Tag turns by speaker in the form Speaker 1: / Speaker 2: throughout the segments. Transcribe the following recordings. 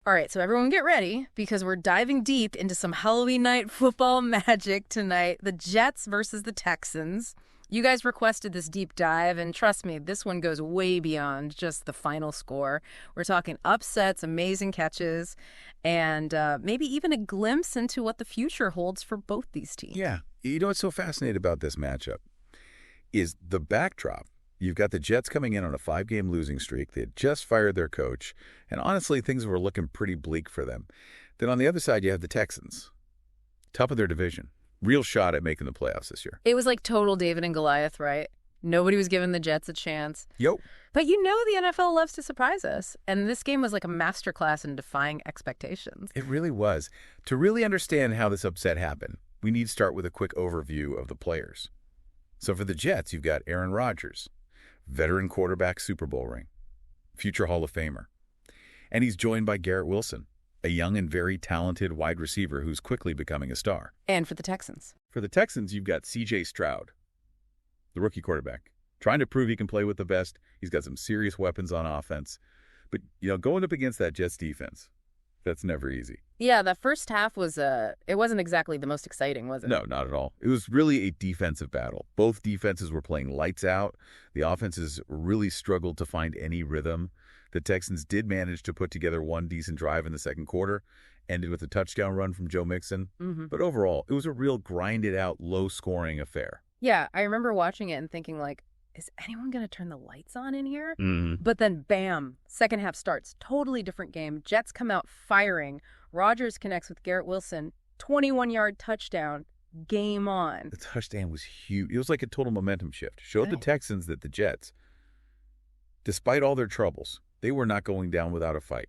Speaker 1: All right, so everyone get ready because we're diving deep into some Halloween night football magic tonight. The Jets versus the Texans. You guys requested this deep dive, and trust me, this one goes way beyond just the final score. We're talking upsets, amazing catches, and maybe even a glimpse into what the future holds for both these teams.
Speaker 2: Yeah. You know what's so fascinating about this matchup is the backdrop. You've got the Jets coming in on a 5-game losing streak. They had just fired their coach, and honestly, things were looking pretty bleak for them. Then on the other side, you have the Texans, top of their division. Real shot at making the playoffs this year.
Speaker 1: It was like total David and Goliath, right? Nobody was giving the Jets a chance.
Speaker 2: Yo.
Speaker 1: But you know the NFL loves to surprise us, and this game was like a masterclass in defying expectations.
Speaker 2: It really was. To really understand how this upset happened, we need to start with a quick overview of the players. So for the Jets, you've got Aaron Rodgers, veteran quarterback, Super Bowl ring, future Hall of Famer. And he's joined by Garrett Wilson, a young and very talented wide receiver who's quickly becoming a star.
Speaker 1: And for the Texans.
Speaker 2: For the Texans, you've got C.J. Stroud, the rookie quarterback, trying to prove he can play with the best. He's got some serious weapons on offense. But, going up against that Jets defense, that's never easy.
Speaker 1: Yeah, that first half was, it wasn't exactly the most exciting, was it?
Speaker 2: No, not at all. It was really a defensive battle. Both defenses were playing lights out. The offenses really struggled to find any rhythm. The Texans did manage to put together one decent drive in the second quarter, ended with a touchdown run from Joe Mixon. But overall, it was a real grinded-out, low-scoring affair.
Speaker 1: Yeah, I remember watching it and thinking, like, is anyone going to turn the lights on in here?
Speaker 2: Mm-hmm.
Speaker 1: But then, bam, second half starts. Totally different game. Jets come out firing. Rodgers connects with Garrett Wilson. 21-yard touchdown. Game on.
Speaker 2: The touchdown was huge. It was like a total momentum shift. Showed the Texans that the Jets, despite all their troubles, they were not going down without a fight.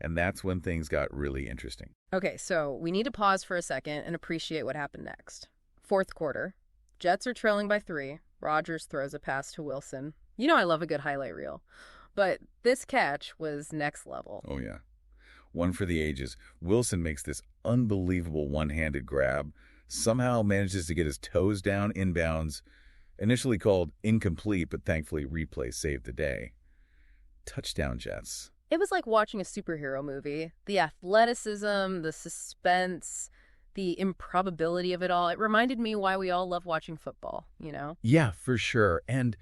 Speaker 2: And that's when things got really interesting.
Speaker 1: Okay, so we need to pause for a second and appreciate what happened next. Fourth quarter. Jets are trailing by 3. Rodgers throws a pass to Wilson. You know I love a good highlight reel. But this catch was next level.
Speaker 2: Oh, yeah. One for the ages. Wilson makes this unbelievable one-handed grab, somehow manages to get his toes down inbounds, initially called incomplete, but thankfully replay saved the day. Touchdown, Jets.
Speaker 1: It was like watching a superhero movie. The athleticism, the suspense, the improbability of it all. It reminded me why we all love watching football,
Speaker 2: Yeah, for sure. And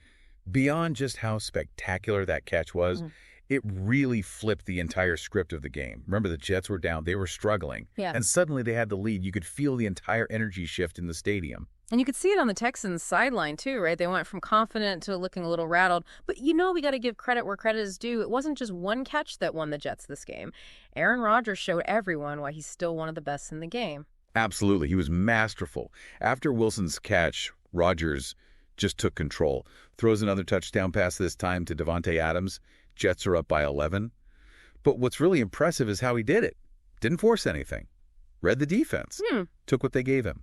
Speaker 2: beyond just how spectacular that catch was, it really flipped the entire script of the game. Remember, the Jets were down. They were struggling.
Speaker 1: Yeah.
Speaker 2: And suddenly they had the lead. You could feel the entire energy shift in the stadium.
Speaker 1: And you could see it on the Texans' sideline, too, right? They went from confident to looking a little rattled. But we got to give credit where credit is due. It wasn't just one catch that won the Jets this game. Aaron Rodgers showed everyone why he's still one of the best in the game.
Speaker 2: Absolutely. He was masterful. After Wilson's catch, Rodgers just took control. Throws another touchdown pass this time to Davante Adams. Jets are up by 11. But what's really impressive is how he did it. Didn't force anything. Read the defense. Took what they gave him.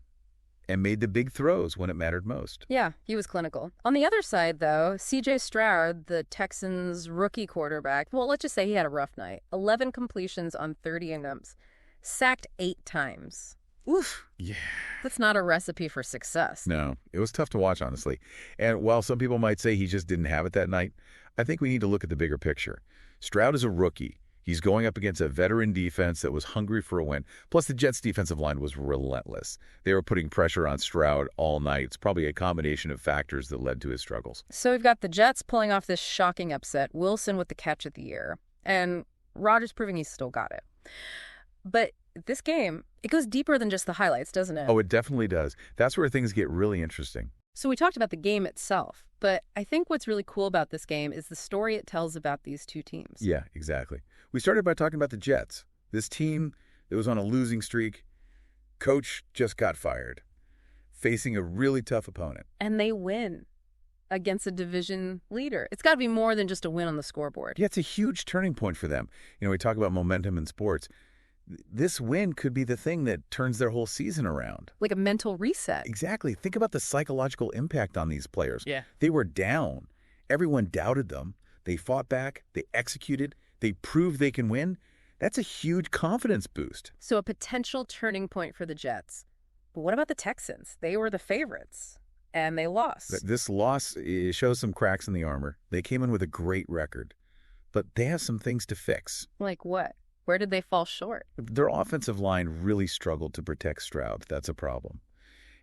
Speaker 2: And made the big throws when it mattered most.
Speaker 1: Yeah, he was clinical. On the other side, though, C.J. Stroud, the Texans' rookie quarterback, well, let's just say he had a rough night. 11 completions on 30 attempts. Sacked 8 times. Oof.
Speaker 2: Yeah.
Speaker 1: That's not a recipe for success.
Speaker 2: No, it was tough to watch, honestly. And while some people might say he just didn't have it that night, I think we need to look at the bigger picture. Stroud is a rookie. He's going up against a veteran defense that was hungry for a win. Plus, the Jets' defensive line was relentless. They were putting pressure on Stroud all night. It's probably a combination of factors that led to his struggles.
Speaker 1: So we've got the Jets pulling off this shocking upset, Wilson with the catch of the year, and Rodgers proving he's still got it. But this game, it goes deeper than just the highlights, doesn't it?
Speaker 2: Oh, it definitely does. That's where things get really interesting.
Speaker 1: So we talked about the game itself, but I think what's really cool about this game is the story it tells about these two teams.
Speaker 2: Yeah, exactly. We started by talking about the Jets. This team that was on a losing streak, coach just got fired, facing a really tough opponent.
Speaker 1: And they win against a division leader. It's got to be more than just a win on the scoreboard.
Speaker 2: Yeah, it's a huge turning point for them. We talk about momentum in sports. This win could be the thing that turns their whole season around.
Speaker 1: Like a mental reset.
Speaker 2: Exactly. Think about the psychological impact on these players.
Speaker 1: Yeah.
Speaker 2: They were down. Everyone doubted them. They fought back. They executed. They proved they can win. That's a huge confidence boost.
Speaker 1: So a potential turning point for the Jets. But what about the Texans? They were the favorites, and they lost.
Speaker 2: This loss shows some cracks in the armor. They came in with a great record, but they have some things to fix.
Speaker 1: Like what? Where did they fall short?
Speaker 2: Their offensive line really struggled to protect Stroud. That's a problem.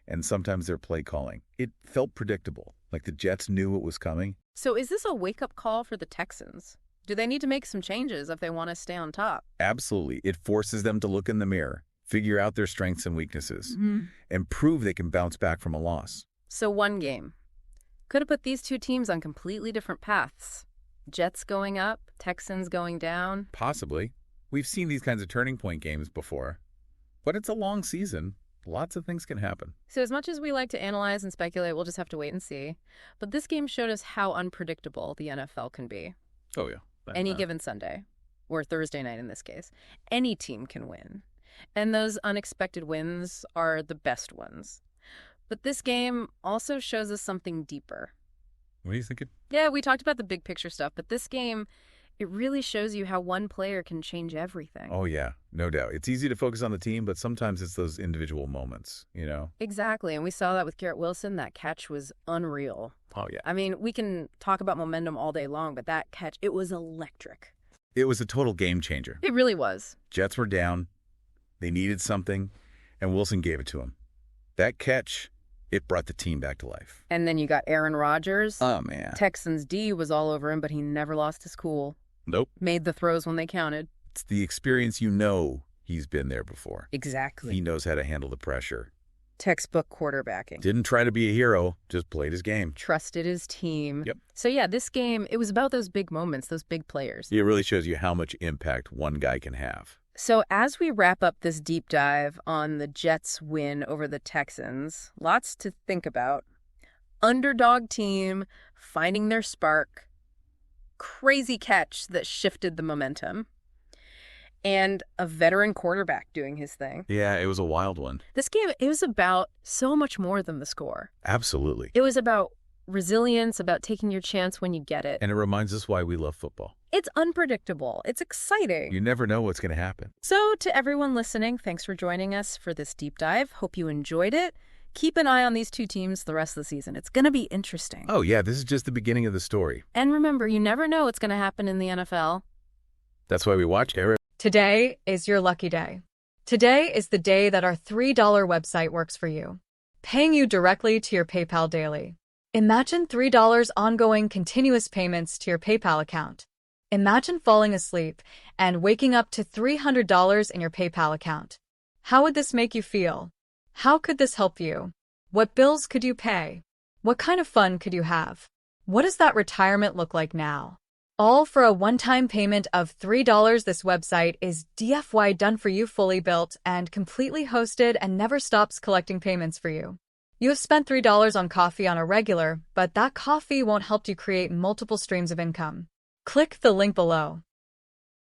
Speaker 2: And sometimes their play calling. It felt predictable, like the Jets knew what was coming.
Speaker 1: So is this a wake-up call for the Texans? Do they need to make some changes if they want to stay on top?
Speaker 2: Absolutely. It forces them to look in the mirror, figure out their strengths and weaknesses, and prove they can bounce back from a loss.
Speaker 1: So one game. Could have put these two teams on completely different paths. Jets going up, Texans going down.
Speaker 2: Possibly. We've seen these kinds of turning point games before. But it's a long season. Lots of things can happen.
Speaker 1: So as much as we like to analyze and speculate, we'll just have to wait and see. But this game showed us how unpredictable the NFL can be.
Speaker 2: Oh, yeah.
Speaker 1: Any given Sunday, or Thursday night in this case, any team can win. And those unexpected wins are the best ones. But this game also shows us something deeper.
Speaker 2: What are you thinking?
Speaker 1: Yeah, we talked about the big picture stuff, but this game, it really shows you how one player can change everything.
Speaker 2: Oh, yeah, no doubt. It's easy to focus on the team, but sometimes it's those individual moments,
Speaker 1: Exactly, and we saw that with Garrett Wilson. That catch was unreal.
Speaker 2: Oh, yeah.
Speaker 1: I mean, we can talk about momentum all day long, but that catch, it was electric.
Speaker 2: It was a total game changer.
Speaker 1: It really was.
Speaker 2: Jets were down. They needed something, and Wilson gave it to him. That catch, it brought the team back to life.
Speaker 1: And then you got Aaron Rodgers.
Speaker 2: Oh, man.
Speaker 1: Texans D was all over him, but he never lost his cool.
Speaker 2: Nope.
Speaker 1: Made the throws when they counted.
Speaker 2: It's the experience he's been there before.
Speaker 1: Exactly.
Speaker 2: He knows how to handle the pressure.
Speaker 1: Textbook quarterbacking.
Speaker 2: Didn't try to be a hero, just played his game.
Speaker 1: Trusted his team.
Speaker 2: Yep.
Speaker 1: So yeah, this game, it was about those big moments, those big players.
Speaker 2: It really shows you how much impact one guy can have.
Speaker 1: So as we wrap up this deep dive on the Jets' win over the Texans, lots to think about. Underdog team finding their spark. Crazy catch that shifted the momentum. And a veteran quarterback doing his thing.
Speaker 2: Yeah, it was a wild one.
Speaker 1: This game, it was about so much more than the score.
Speaker 2: Absolutely.
Speaker 1: It was about resilience, about taking your chance when you get it.
Speaker 2: And it reminds us why we love football.
Speaker 1: It's unpredictable. It's exciting.
Speaker 2: You never know what's going to happen.
Speaker 1: So to everyone listening, thanks for joining us for this deep dive. Hope you enjoyed it. Keep an eye on these two teams the rest of the season. It's going to be interesting.
Speaker 2: Oh, yeah, this is just the beginning of the story.
Speaker 1: And remember, you never know what's going to happen in the NFL.
Speaker 2: That's why we watch Eric.
Speaker 3: Today is your lucky day. Today is the day that our $3 website works for you, paying you directly to your PayPal daily. Imagine $3 ongoing continuous payments to your PayPal account. Imagine falling asleep and waking up to $300 in your PayPal account. How would this make you feel? How could this help you? What bills could you pay? What kind of fun could you have? What does that retirement look like now? All for a one-time payment of $3. This website is DFY done for you, fully built and completely hosted, and never stops collecting payments for you. You have spent $3 on coffee on a regular, but that coffee won't help you create multiple streams of income. Click the link below.